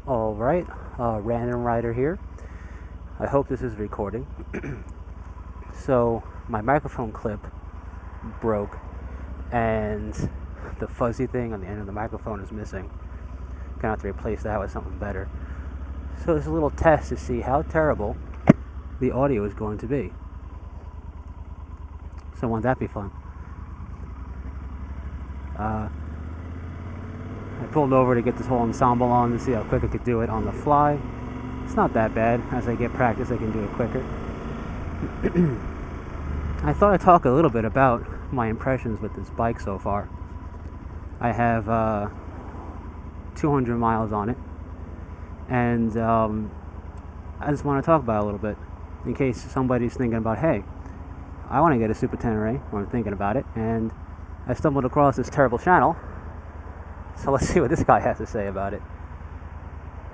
Alright, Random Rider here. I hope this is recording. So, my microphone clip broke, and the fuzzy thing on the end of the microphone is missing. Gonna have to replace that with something better. So, it's a little test to see how terrible the audio is going to be. So, won't that be fun? I pulled over to get this whole ensemble on to see how quick I could do it on the fly. It's not that bad. As I get practice, I can do it quicker. I thought I'd talk a little bit about my impressions with this bike so far. I have 200 miles on it, and I just want to talk about it a little bit in case somebody's thinking about, hey, I want to get a Super Tenere, or I'm thinking about it, and I stumbled across this terrible channel. So let's see what this guy has to say about it.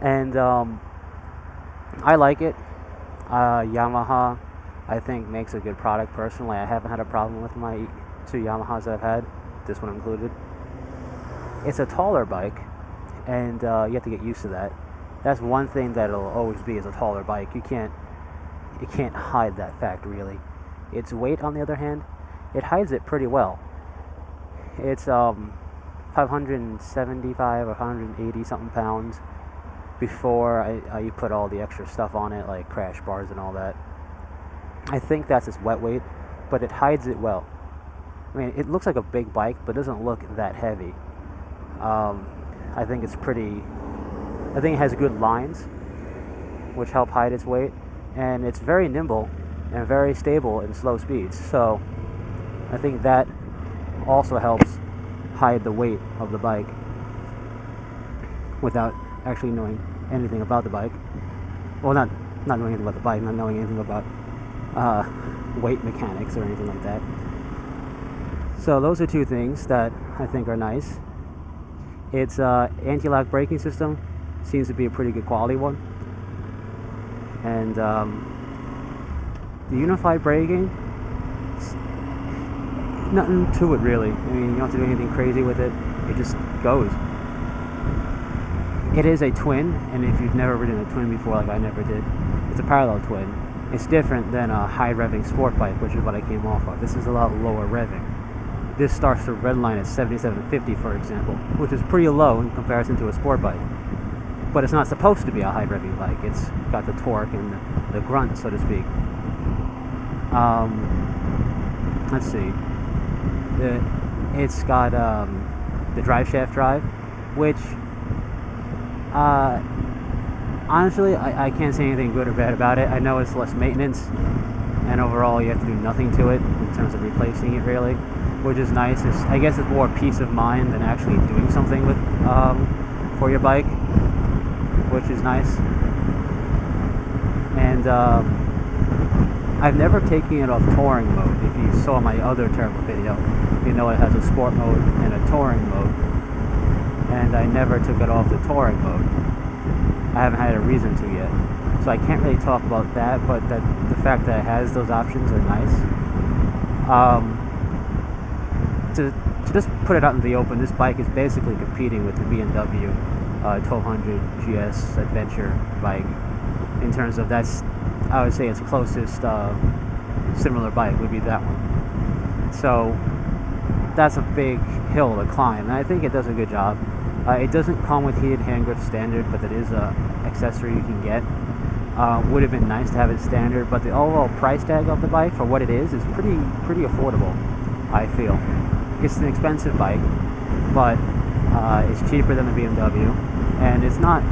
And I like it. Yamaha, I think, makes a good product personally. I haven't had a problem with my two Yamahas that I've had, this one included. It's a taller bike, and you have to get used to that. That's one thing that it'll always be, is a taller bike. You can't hide that fact, really. Its weight, on the other hand, it hides it pretty well. It's 575 or 180 something pounds before you put all the extra stuff on it, like crash bars and all that. I think that's its wet weight, but it hides it well. I mean, it looks like a big bike, but doesn't look that heavy. I think it's pretty. I think it has good lines, which help hide its weight, and it's very nimble and very stable in slow speeds. So I think that also helps hide the weight of the bike without actually knowing anything about the bike. Well, not knowing anything about the bike, not knowing anything about weight mechanics or anything like that. So those are two things that I think are nice. Its anti-lock braking system seems to be a pretty good quality one, and the unified braking, nothing to it really. I mean, you don't have to do anything crazy with it. It just goes. It is a twin, and if you've never ridden a twin before, like I never did, it's a parallel twin. It's different than a high revving sport bike, which is what I came off of. This is a lot lower revving. This starts to redline at 7750, for example, which is pretty low in comparison to a sport bike. But it's not supposed to be a high revving bike. It's got the torque and the grunt, so to speak. Let's see. It's got the drive shaft drive, which honestly I can't say anything good or bad about it. I know it's less maintenance, and overall you have to do nothing to it in terms of replacing it, really, which is nice. I guess it's more peace of mind than actually doing something with for your bike, which is nice. And I've never taken it off touring mode. If you saw my other terrible video, you know it has a sport mode and a touring mode, and I never took it off the touring mode. I haven't had a reason to yet, so I can't really talk about that, but the fact that it has those options are nice. To just put it out in the open, this bike is basically competing with the BMW 1200 GS Adventure bike in terms of I would say its closest similar bike would be that one. So that's a big hill to climb, and I think it does a good job. It doesn't come with heated hand grips standard, but that is an accessory you can get. Would have been nice to have it standard, but the overall price tag of the bike for what it is pretty affordable, I feel. It's an expensive bike, but it's cheaper than the BMW, and it's not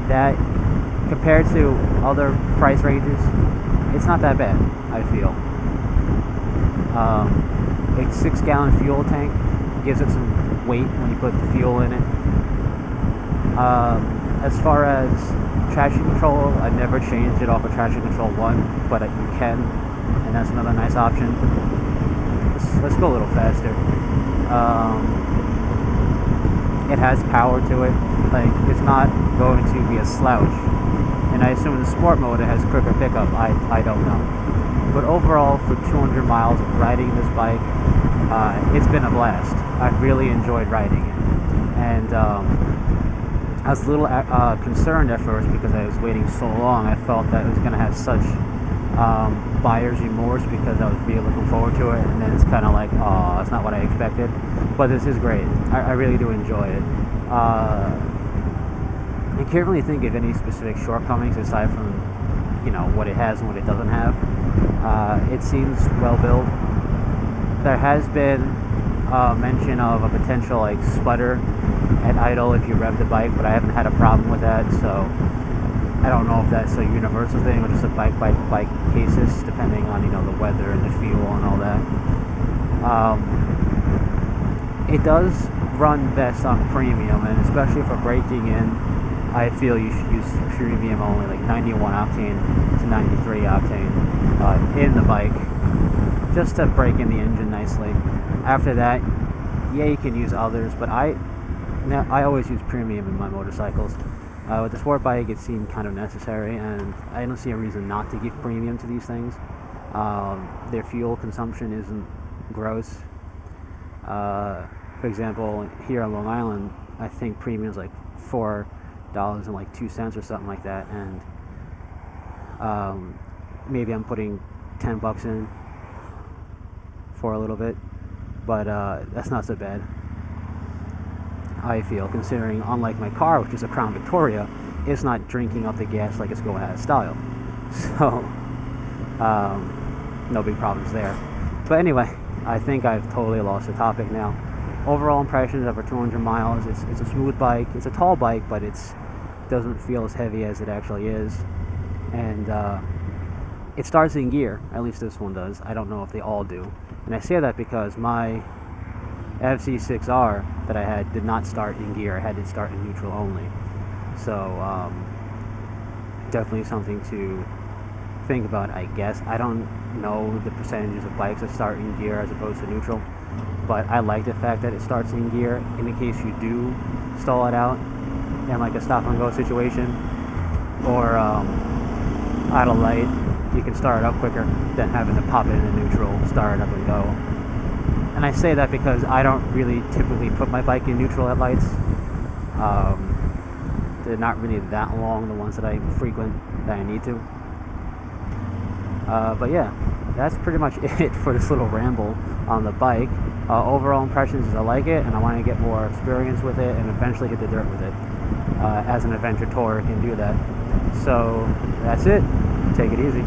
that, compared to other price ranges, it's not that bad, I feel. It's 6-gallon fuel tank, gives it some weight when you put the fuel in it. As far as traction control, I've never changed it off of traction control 1, but you can, and that's another nice option. Let's go a little faster. It has power to it. Like, it's not going to be a slouch. And I assume in the sport mode it has quicker pickup. I don't know. But overall, for 200 miles of riding this bike, it's been a blast. I've really enjoyed riding it. And I was a little concerned at first because I was waiting so long. I felt that it was going to have such buyer's remorse because I was really looking forward to it, and then it's kind of like, oh, that's not what I expected. But this is great. I really do enjoy it. I can't really think of any specific shortcomings aside from, what it has and what it doesn't have. It seems well built. There has been mention of a potential like sputter at idle if you rev the bike, but I haven't had a problem with that, so I don't know if that's a universal thing or just a bike by bike cases, depending on the weather and the fuel and all that. It does run best on premium, and especially for braking in, I feel you should use premium only, like 91 octane to 93 octane in the bike, just to break in the engine nicely. After that, yeah, you can use others, but I always use premium in my motorcycles. With the sport bike, it seemed kind of necessary, and I don't see a reason not to give premium to these things. Their fuel consumption isn't gross. For example, here on Long Island, I think premium is like $4.02 or something like that, and maybe I'm putting $10 in for a little bit, but that's not so bad, I feel, considering unlike my car, which is a Crown Victoria, it's not drinking up the gas like it's going out of style. So no big problems there. But anyway, I think I've totally lost the topic now. Overall impressions over 200 miles. It's a smooth bike. It's a tall bike, but it doesn't feel as heavy as it actually is. And it starts in gear. At least this one does. I don't know if they all do. And I say that because my FC6R that I had did not start in gear. I had it start in neutral only. So definitely something to think about, I guess. I don't know the percentages of bikes that start in gear as opposed to neutral, but I like the fact that it starts in gear in the case you do stall it out in like a stop and go situation or out of light. You can start it up quicker than having to pop it in neutral, start it up and go. And I say that because I don't really typically put my bike in neutral at lights. They're not really that long, the ones that I frequent, that I need to. But yeah, that's pretty much it for this little ramble on the bike. Overall impressions is I like it, and I want to get more experience with it and eventually hit the dirt with it. As an adventure tourer can do that. So that's it. Take it easy.